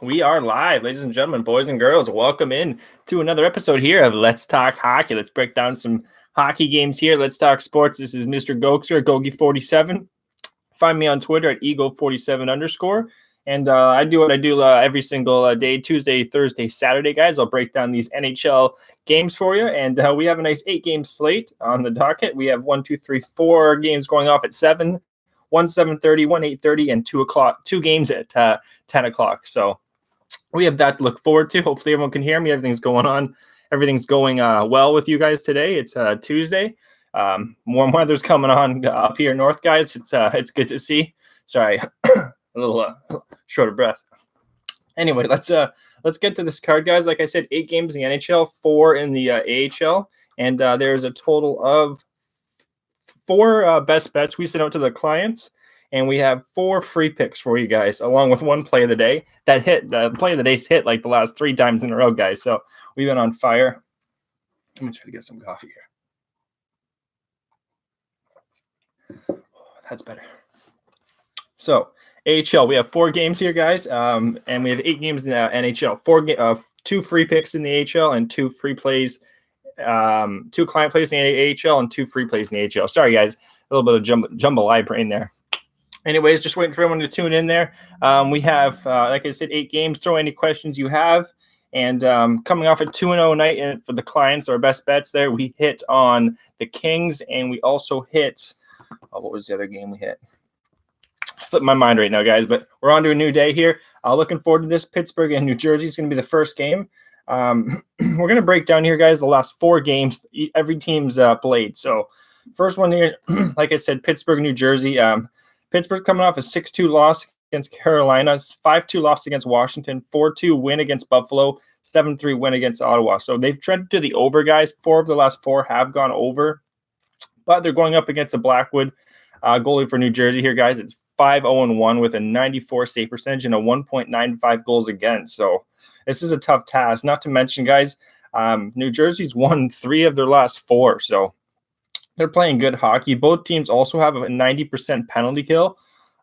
We are live, ladies and gentlemen, boys and girls. Welcome in to another episode here of Let's Talk Hockey. Let's break down some hockey games here. Let's talk sports. This is Mr. Gokester, Gogi47. Find me on Twitter at ego47_. And I do what I do every single day, Tuesday, Thursday, Saturday, guys. I'll break down these NHL games for you. And we have a nice 8-game slate on the docket. We have 4 games going off at 7, 1 7:30, 1 8:30, and 2 o'clock. 2 games at 10 o'clock. So we have that to look forward to. Hopefully everyone can hear me. Everything's going on. Everything's going well with you guys today. It's Tuesday. Warm weather's coming on up here north, guys. It's good to see. Sorry, a little short of breath. Anyway, let's get to this card, guys. Like I said, 8 games in the NHL, 4 in the AHL, and there's a total of 4 best bets we sent out to the clients. And we have 4 free picks for you guys, along with 1 play of the day that hit. The play of the day's hit like the last 3 times in a row, guys. So we've been on fire. Let me try to get some coffee here. That's better. So AHL, we have 4 games here, guys, and we have 8 games in the NHL. 2 free picks in the AHL and 2 free plays, 2 client plays in the AHL and 2 free plays in the AHL. Sorry, guys, a little bit of jumble eye brain there. Anyways, just waiting for everyone to tune in there. We have, like I said, 8 games. Throw any questions you have. And coming off a 2-0 night and for the clients, our best bets there, we hit on the Kings, and we also hit what was the other game we hit? Slipped my mind right now, guys, but we're on to a new day here. Looking forward to this. Pittsburgh and New Jersey is going to be the first game. We're going to break down here, guys, the last 4 games every team's played. So first one here, like I said, Pittsburgh, New Jersey. Pittsburgh coming off a 6-2 loss against Carolina, 5-2 loss against Washington, 4-2 win against Buffalo, 7-3 win against Ottawa. So they've trended to the over, guys. 4 of the last 4 have gone over, but they're going up against a Blackwood goalie for New Jersey here, guys. It's 5-0-1 with a 94 save percentage and a 1.95 goals against. So this is a tough task. Not to mention, guys, New Jersey's won 3 of their last 4. So they're playing good hockey. Both teams also have a 90% penalty kill.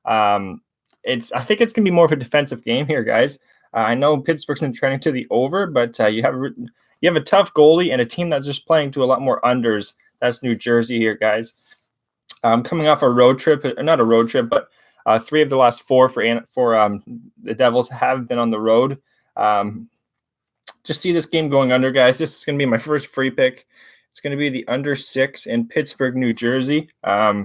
I think it's going to be more of a defensive game here, guys. I know Pittsburgh's been trending to the over, but you have a tough goalie and a team that's just playing to a lot more unders. That's New Jersey here, guys. Coming off a road trip, not a road trip, but 3 of the last 4 for the Devils have been on the road. Just see this game going under, guys. This is going to be my first free pick. It's going to be the under 6 in Pittsburgh, New Jersey. You're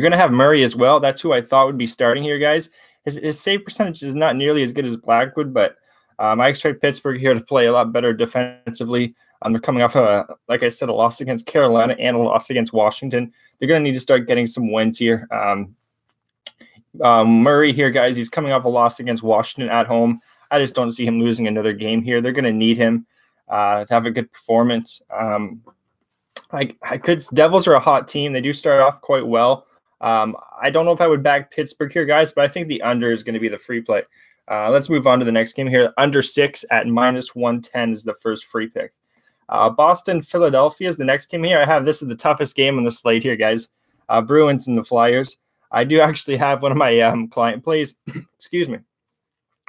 going to have Murray as well. That's who I thought would be starting here, guys. His save percentage is not nearly as good as Blackwood, but I expect Pittsburgh here to play a lot better defensively. They're coming off, like I said, a loss against Carolina and a loss against Washington. They're going to need to start getting some wins here. Murray here, guys, he's coming off a loss against Washington at home. I just don't see him losing another game here. They're going to need him to have a good performance. Devils are a hot team. They do start off quite well. I don't know if I would back Pittsburgh here, guys, but I think the under is going to be the free play. Let's move on to the next game here. Under 6 at -110 is the first free pick. Boston, Philadelphia is the next game here. This is the toughest game on the slate here, guys. Bruins and the Flyers. I do actually have one of my client plays. Excuse me.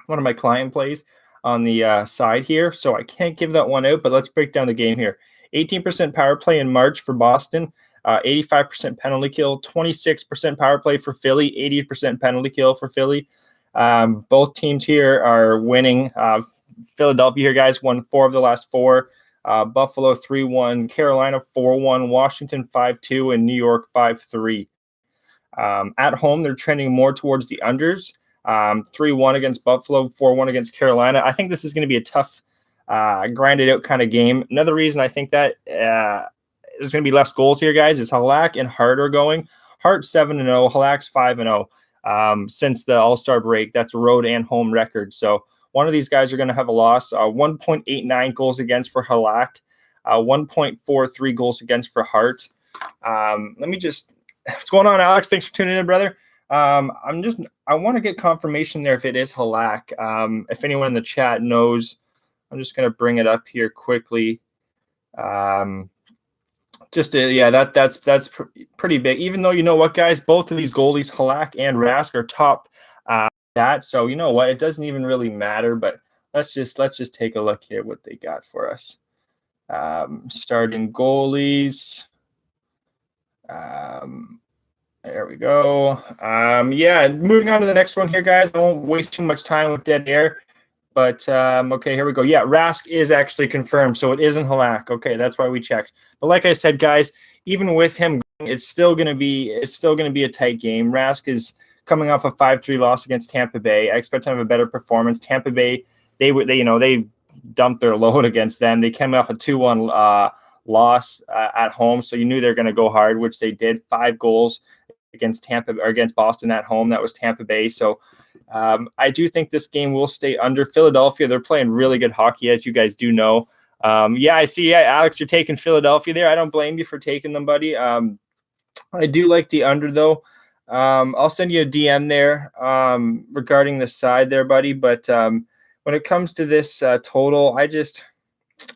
One of my client plays on the side here, so I can't give that one out, but let's break down the game here. 18% power play in March for Boston, 85% penalty kill, 26% power play for Philly, 80% penalty kill for Philly. Both teams here are winning. Philadelphia here, guys, won 4 of the last 4. Buffalo 3-1, Carolina 4-1, Washington 5-2, and New York 5-3. At home, they're trending more towards the unders. 3-1 against Buffalo, 4-1 against Carolina. I think this is going to be a tough, grinded out kind of game. Another reason I think that there's going to be less goals here, guys, is Halak and Hart are going. Hart 7-0, Halak's 5-0 since the All-Star break. That's road and home record. So one of these guys are going to have a loss. 1.89 goals against for Halak, 1.43 goals against for Hart. What's going on, Alex? Thanks for tuning in, brother. I want to get confirmation there if it is Halak. If anyone in the chat knows, I'm just going to bring it up here quickly. That's pretty big. Even though, you know what, guys, both of these goalies, Halak and Rask, are top that. So you know what? It doesn't even really matter. But let's just take a look here what they got for us. Starting goalies. There we go. Yeah, moving on to the next one here, guys. I won't waste too much time with dead air. But okay, here we go. Yeah, Rask is actually confirmed, so it isn't Halak. Okay, that's why we checked. But like I said, guys, even with him, it's still gonna be a tight game. Rask is coming off a 5-3 loss against Tampa Bay. I expect him to have a better performance. Tampa Bay, they dumped their load against them. They came off a 2-1 loss at home, so you knew they're going to go hard, which they did. 5 goals against Boston at home. That was Tampa Bay. So I do think this game will stay under. Philadelphia, they're playing really good hockey, as you guys do know. Yeah, I see. Yeah, Alex, you're taking Philadelphia there. I don't blame you for taking them, buddy. I do like the under, though. I'll send you a DM there regarding the side there, buddy. But when it comes to this total, I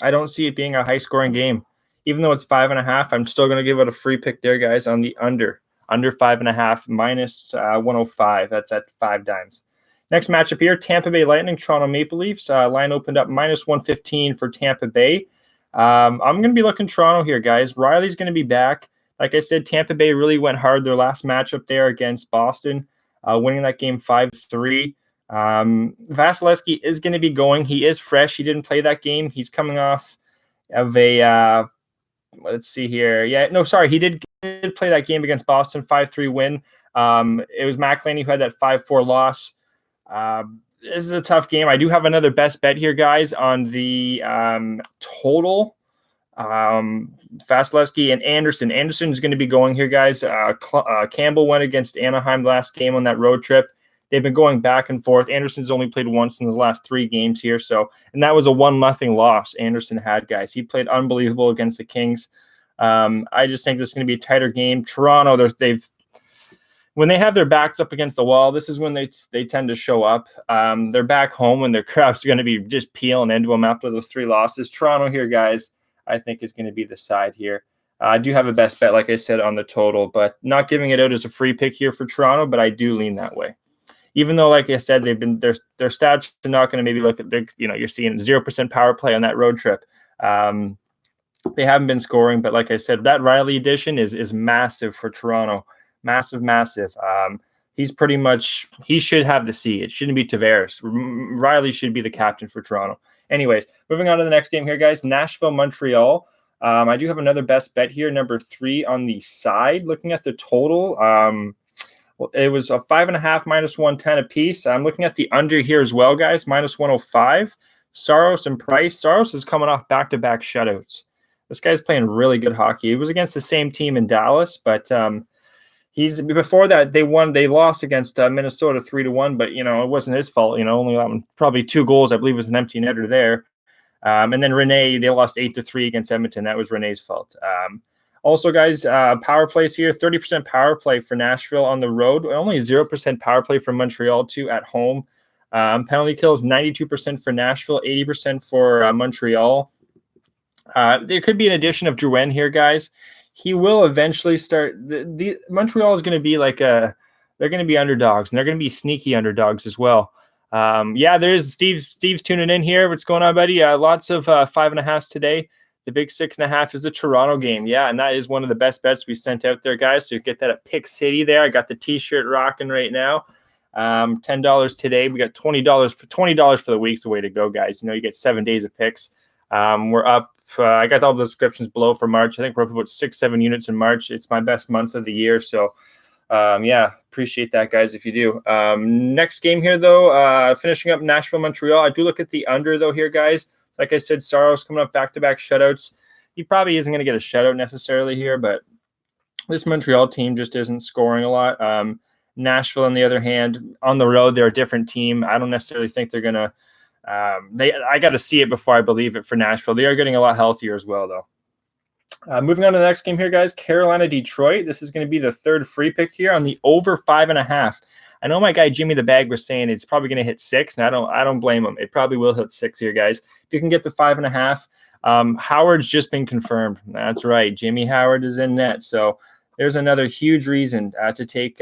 don't see it being a high-scoring game. Even though it's 5.5, I'm still going to give it a free pick there, guys, on the under 5.5 minus 105. That's at 5 dimes. Next matchup here, Tampa Bay Lightning, Toronto Maple Leafs. Line opened up minus 115 for Tampa Bay. I'm going to be looking Toronto here, guys. Riley's going to be back. Like I said, Tampa Bay really went hard their last matchup there against Boston, winning that game 5-3. Vasilevsky is going to be going. He is fresh. He didn't play that game. He's coming off of a let's see here. Yeah, no, sorry. He did play that game against Boston, 5-3 win. It was McElhinney who had that 5-4 loss. This is a tough game. I do have another best bet here, guys, on the total. Vasilevsky and Anderson. Anderson is going to be going here, guys. Campbell went against Anaheim last game on that road trip. They've been going back and forth. Anderson's only played once in the last 3 games here. And that was a 1-0 loss Anderson had, guys. He played unbelievable against the Kings. I just think this is going to be a tighter game. Toronto, when they have their backs up against the wall, this is when they tend to show up. They're back home when their crowd's going to be just peeling into them after those 3 losses. Toronto here, guys, I think is going to be the side here. I do have a best bet, like I said, on the total, but not giving it out as a free pick here for Toronto, but I do lean that way. Even though, like I said, they've been their stats are not going to maybe look at you're seeing 0% power play on that road trip. They haven't been scoring, but like I said, that Riley addition is massive for Toronto, massive. He should have the C. It shouldn't be Tavares. Riley should be the captain for Toronto. Anyways, moving on to the next game here, guys. Nashville, Montreal. I do have another best bet here, number 3 on the side. Looking at the total. It was a 5.5 minus 110 a piece. I'm looking at the under here as well, guys. Minus 105. Saros and Price. Saros is coming off back-to-back shutouts. This guy's playing really good hockey. It was against the same team in Dallas, but before that they lost against Minnesota 3-1. But it wasn't his fault. Only probably 2 goals. I believe was an empty netter there. And then Rene, they lost 8-3 against Edmonton. That was Rene's fault. Also, guys, power plays here, 30% power play for Nashville on the road, only 0% power play for Montreal, too, at home. Penalty kills, 92% for Nashville, 80% for Montreal. There could be an addition of Drouin here, guys. He will eventually start. Montreal is going to be they're going to be underdogs, and they're going to be sneaky underdogs as well. Yeah, there's Steve's tuning in here. What's going on, buddy? Lots of 5.5s today. The big 6.5 is the Toronto game. Yeah, and that is one of the best bets we sent out there, guys. So you get that at Pick City there. I got the T-shirt rocking right now. $10 today. We got $20 for the week's the way to go, guys. You get 7 days of picks. We're up. I got all the descriptions below for March. I think we're up about 6-7 units in March. It's my best month of the year. So, yeah, appreciate that, guys, if you do. Next game here, though, finishing up Nashville, Montreal. I do look at the under, though, here, guys. Like I said, Saros coming up back-to-back shutouts. He probably isn't going to get a shutout necessarily here, but this Montreal team just isn't scoring a lot. Nashville, on the other hand, on the road, they're a different team. I don't necessarily think they're going to I got to see it before I believe it for Nashville. They are getting a lot healthier as well, though. Moving on to the next game here, guys. Carolina, Detroit. This is going to be the 3rd free pick here on the over 5.5. I know my guy Jimmy the Bag was saying it's probably going to hit 6, and I don't blame him. It probably will hit 6 here, guys. If you can get the 5.5, Howard's just been confirmed. That's right. Jimmy Howard is in net. So there's another huge reason to take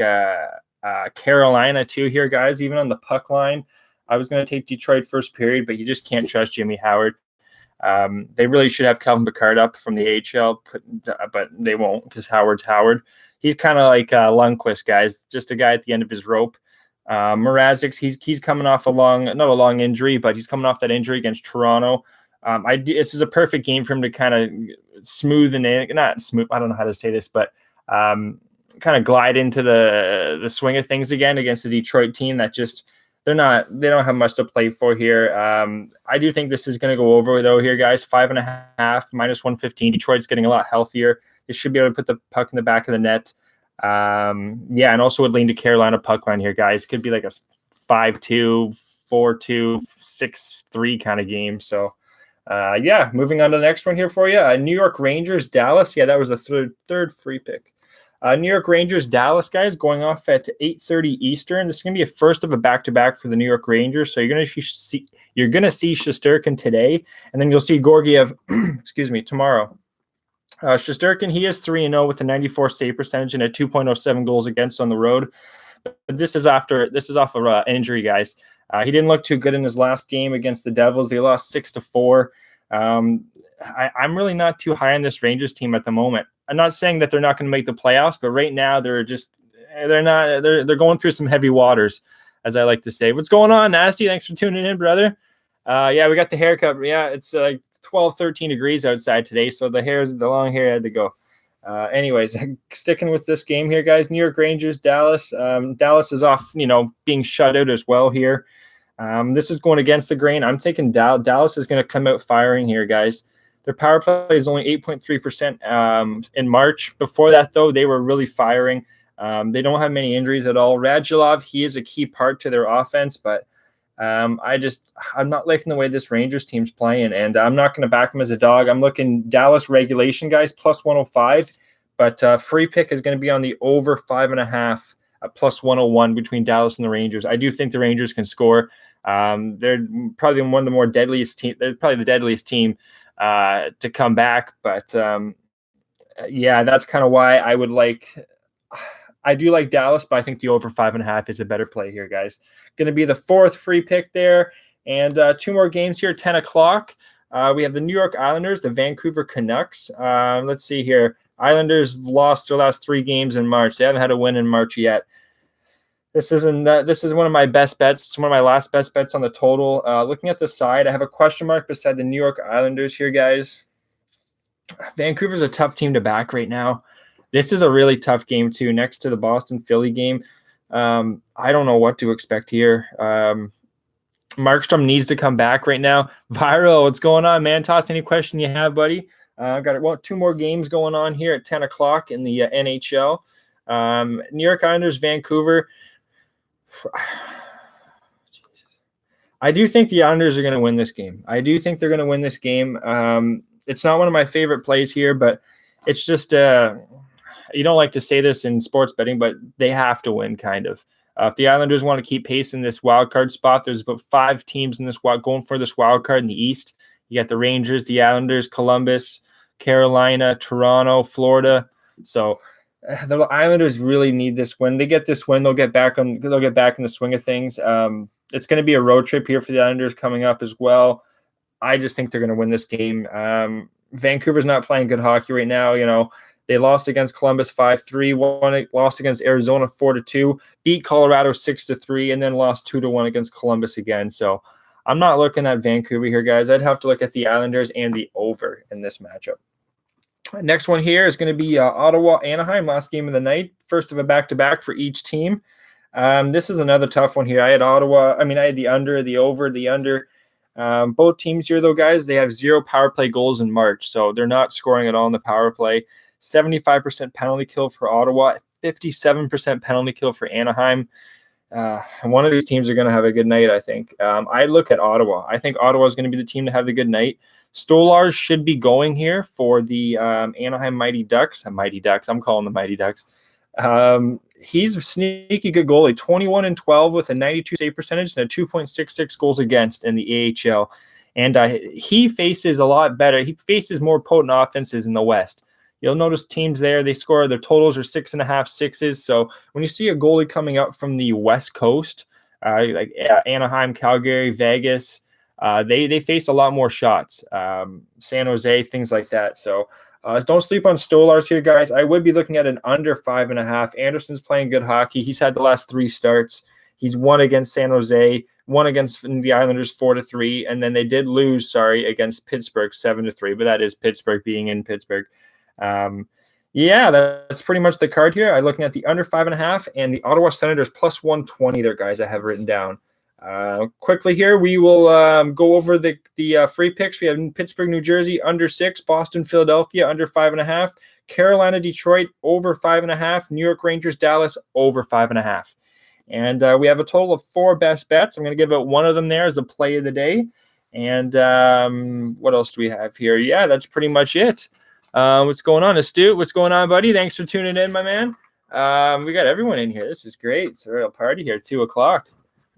Carolina too here, guys. Even on the puck line, I was going to take Detroit first period, but you just can't trust Jimmy Howard. They really should have Calvin Pickard up from the AHL, but they won't because Howard's Howard. He's kind of like Lundqvist, guys, just a guy at the end of his rope. Mrazek, he's coming off not a long injury, but he's coming off that injury against Toronto. This is a perfect game for him to kind of not smooth. I don't know how to say this, but kind of glide into the swing of things again against the Detroit team that just they don't have much to play for here. I do think this is going to go over though here, guys. 5.5 minus 115. Detroit's getting a lot healthier. They should be able to put the puck in the back of the net. And also would lean to Carolina puck line here, guys. Could be like a 5-2, 4-2, 6-3 kind of game. So, moving on to the next one here for you. New York Rangers, Dallas. Yeah, that was the third free pick. New York Rangers, Dallas, guys, going off at 8:30 Eastern. This is going to be a first of a back-to-back for the New York Rangers. So you're going to see Shesterkin today, and then you'll see Georgiev, tomorrow. Shesterkin, he is 3-0 with a 94 save percentage and a 2.07 goals against on the road. But this is off of an injury, guys. He didn't look too good in his last game against the Devils. They lost 6-4. I'm really not too high on this Rangers team at the moment. I'm not saying that they're not going to make the playoffs, but right now they're going through some heavy waters, as I like to say. What's going on, Nasty? Thanks for tuning in, brother. We got the haircut. Yeah, it's like 12, 13 degrees outside today, so the long hair had to go. Anyways, sticking with this game here, guys. New York Rangers, Dallas. Dallas is off, being shut out as well here. This is going against the grain. I'm thinking Dallas is going to come out firing here, guys. Their power play is only 8.3% in March. Before that, though, they were really firing. They don't have many injuries at all. Radulov, he is a key part to their offense, but I'm not liking the way this Rangers team's playing, and I'm not going to back them as a dog. I'm looking Dallas regulation, guys, plus 105, but free pick is going to be on the over 5.5 at plus 101 between Dallas and the Rangers. I do think the Rangers can score. They're probably one of the more deadliest team. They're probably the deadliest team to come back, but that's kind of why I do like Dallas, but I think the over 5.5 is a better play here, guys. Going to be the fourth free pick there. And two more games here, 10 o'clock. We have the New York Islanders, the Vancouver Canucks. Let's see here. Islanders lost their last 3 games in March. They haven't had a win in March yet. This is one of my best bets. It's one of my last best bets on the total. Looking at the side, I have a question mark beside the New York Islanders here, guys. Vancouver's a tough team to back right now. This is a really tough game, too, next to the Boston-Philly game. I don't know what to expect here. Markstrom needs to come back right now. Viral, what's going on, man? Toss any question you have, buddy. I've got 2 more games going on here at 10 o'clock in the NHL. New York Islanders, Vancouver. I do think the Islanders are going to win this game. I do think they're going to win this game. It's not one of my favorite plays here, but it's just you don't like to say this in sports betting, but they have to win, kind of. If the Islanders want to keep pace in this wild card spot, there's about 5 teams in this going for this wild card in the East. You got the Rangers, the Islanders, Columbus, Carolina, Toronto, Florida. So the Islanders really need this win. They get this win, they'll get back in the swing of things. It's going to be a road trip here for the Islanders coming up as well. I just think they're going to win this game. Vancouver's not playing good hockey right now. They lost against Columbus 5-3, lost against Arizona 4-2, beat Colorado 6-3, and then lost 2-1 against Columbus again. So I'm not looking at Vancouver here, guys. I'd have to look at the Islanders and the over in this matchup. Next one here is going to be Ottawa-Anaheim, last game of the night. First of a back-to-back for each team. This is another tough one here. I had the under, the over, the under. Both teams here, though, guys, they have 0 power play goals in March, so they're not scoring at all in the power play. 75% penalty kill for Ottawa, 57% penalty kill for Anaheim. One of these teams are going to have a good night, I think. I look at Ottawa. I think Ottawa is going to be the team to have the good night. Stolarz should be going here for the Anaheim Mighty Ducks. I'm calling them Mighty Ducks. He's a sneaky good goalie, 21-12 with a 92 save percentage and a 2.66 goals against in the AHL. And he faces a lot better. He faces more potent offenses in the West. You'll notice teams there, they score, their totals are 6.5, 6s. So when you see a goalie coming up from the West Coast, like Anaheim, Calgary, Vegas, they face a lot more shots. San Jose, things like that. So don't sleep on Stolars here, guys. I would be looking at an under 5.5. Anderson's playing good hockey. He's had the last 3 starts. He's won against San Jose, won against the Islanders 4-3, and then they did lose, against Pittsburgh 7-3. But that is Pittsburgh being in Pittsburgh. Yeah, that's pretty much the card here. I'm looking at the under 5.5 and the Ottawa Senators plus 120 there, guys. I have written down. Quickly here, we will go over the free picks. We have Pittsburgh, New Jersey, under 6. Boston, Philadelphia, under 5.5. Carolina, Detroit, over 5.5. New York Rangers, Dallas, over 5.5. And we have a total of 4 best bets. I'm going to give out one of them there as a play of the day. And what else do we have here? Yeah, that's pretty much it. What's going on, Astute? What's going on, buddy? Thanks for tuning in, my man. We got everyone in here. This is great. It's a real party here, 2 o'clock.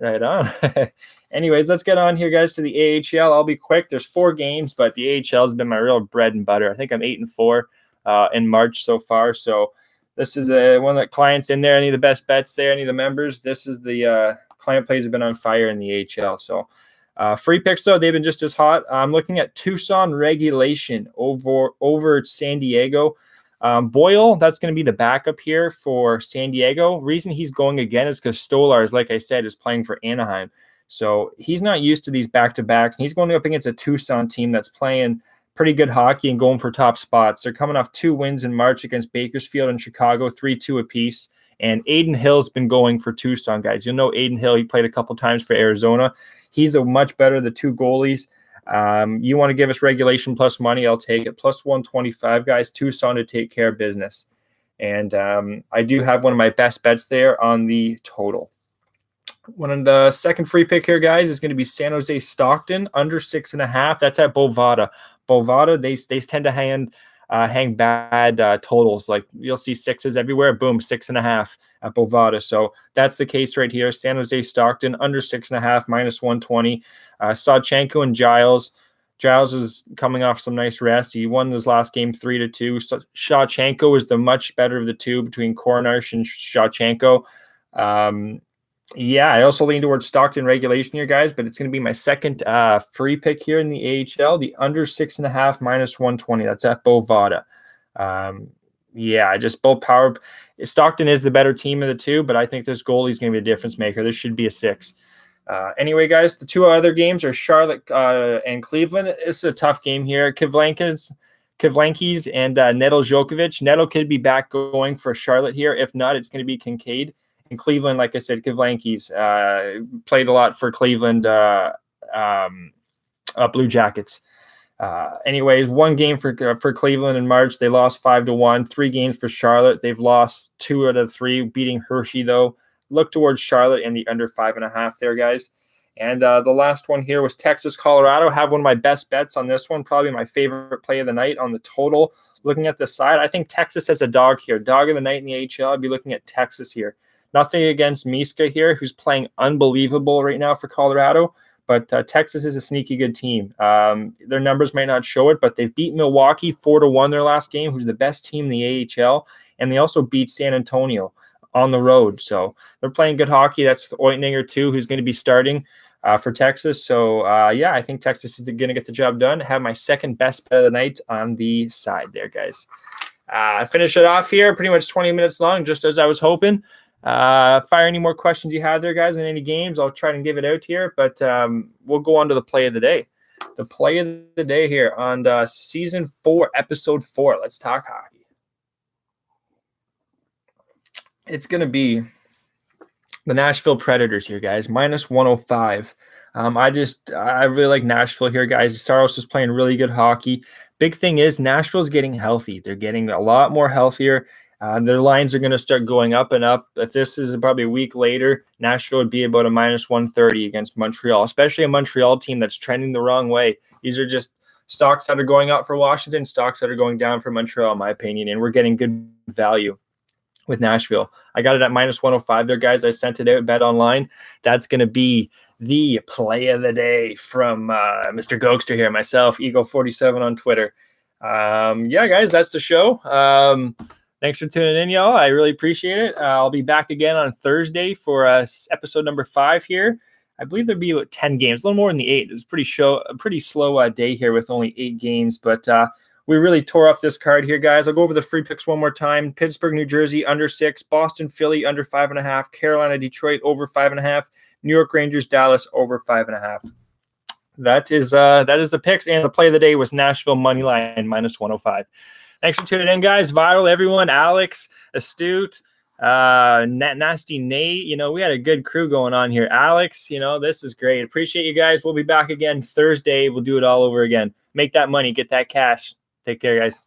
Right on. Anyways, let's get on here, guys, to the AHL. I'll be quick. There's 4 games, but the AHL has been my real bread and butter. I think I'm 8-4 in March so far. So this is one of the clients in there. Any of the best bets there, any of the members. This is the client plays have been on fire in the AHL. So free picks, though, they've been just as hot. I'm looking at Tucson regulation over San Diego. Boyle, that's going to be the backup here for San Diego. Reason he's going again is because Stolars, like I said, is playing for Anaheim. So he's not used to these back-to-backs. And he's going up against a Tucson team that's playing pretty good hockey and going for top spots. They're coming off 2 wins in March against Bakersfield and Chicago, 3-2 apiece. And Aiden Hill's been going for Tucson, guys. You'll know Aiden Hill. He played a couple times for Arizona. He's a much better of the 2 goalies. You want to give us regulation plus money, I'll take it. Plus 125, guys. Tucson to take care of business. And I do have one of my best bets there on the total. One of the second free pick here, guys, is going to be San Jose Stockton, under 6.5. That's at Bovada. Bovada, they tend to hang bad totals. Like you'll see 6s everywhere. Boom, 6.5 at Bovada. So that's the case right here. San Jose Stockton, under 6.5, minus 120. Sawchenko and Giles. Giles is coming off some nice rest. He won his last game 3-2. So Sawchenko is the much better of the 2 between Korenar and Sawchenko. Yeah, I also lean towards Stockton regulation here, guys, but it's going to be my second free pick here in the AHL, the under 6.5, minus 120. That's at Bovada. Yeah, just both power. Stockton is the better team of the 2, but I think this goalie is going to be a difference maker. This should be a 6. Anyway, guys, the 2 other games are Charlotte and Cleveland. This is a tough game here. Kivlankis and Neto Djokovic. Neto could be back going for Charlotte here. If not, it's going to be Kincaid. In Cleveland, like I said, Kivlankis played a lot for Cleveland Blue Jackets. Anyways, 1 game for Cleveland in March. They lost 5-1. 3 games for Charlotte. They've lost 2 out of 3, beating Hershey, though. Look towards Charlotte and the under 5.5 there, guys. And the last one here was Texas, Colorado. Have one of my best bets on this one. Probably my favorite play of the night on the total. Looking at the side, I think Texas has a dog here. Dog of the night in the AHL. I'd be looking at Texas here. Nothing against Miska here, who's playing unbelievable right now for Colorado. But Texas is a sneaky good team. Their numbers might not show it, but they've beat Milwaukee 4-1 their last game, who's the best team in the AHL. And they also beat San Antonio on the road. So they're playing good hockey. That's Oettinger, too, who's going to be starting for Texas. So, yeah, I think Texas is going to get the job done. Have my second best bet of the night on the side there, guys. Finish it off here. Pretty much 20 minutes long, just as I was hoping. Fire any more questions you have there, guys, in any games. I'll try and give it out here, but we'll go on to the play of the day. The play of the day here on season 4, episode 4. Let's talk hockey. It's going to be the Nashville Predators here, guys, minus 105. I really like Nashville here, guys. Saros is playing really good hockey. Big thing is Nashville's getting healthy. They're getting a lot more healthier. Their lines are going to start going up and up. If this is probably a week later, Nashville would be about a minus 130 against Montreal, especially a Montreal team that's trending the wrong way. These are just stocks that are going up for Washington, stocks that are going down for Montreal, in my opinion, and we're getting good value with Nashville. I got it at minus 105 there, guys. I sent it out, bet online. That's going to be the play of the day from Mr. Gokster here, myself, Eagle47 on Twitter. Yeah, guys, that's the show. Thanks for tuning in, y'all. I really appreciate it. I'll be back again on Thursday for episode number 5 here. I believe there'll be about 10 games, a little more than the 8. It's a pretty slow day here with only 8 games, but we really tore up this card here, guys. I'll go over the free picks one more time. Pittsburgh, New Jersey, under 6. Boston, Philly, under 5.5. Carolina, Detroit, over 5.5. New York Rangers, Dallas, over 5.5. That is the picks, and the play of the day was Nashville money line -105. Thanks for tuning in, guys. Viral, everyone. Alex, Astute, Nasty Nate. We had a good crew going on here. Alex, this is great. Appreciate you guys. We'll be back again Thursday. We'll do it all over again. Make that money. Get that cash. Take care, guys.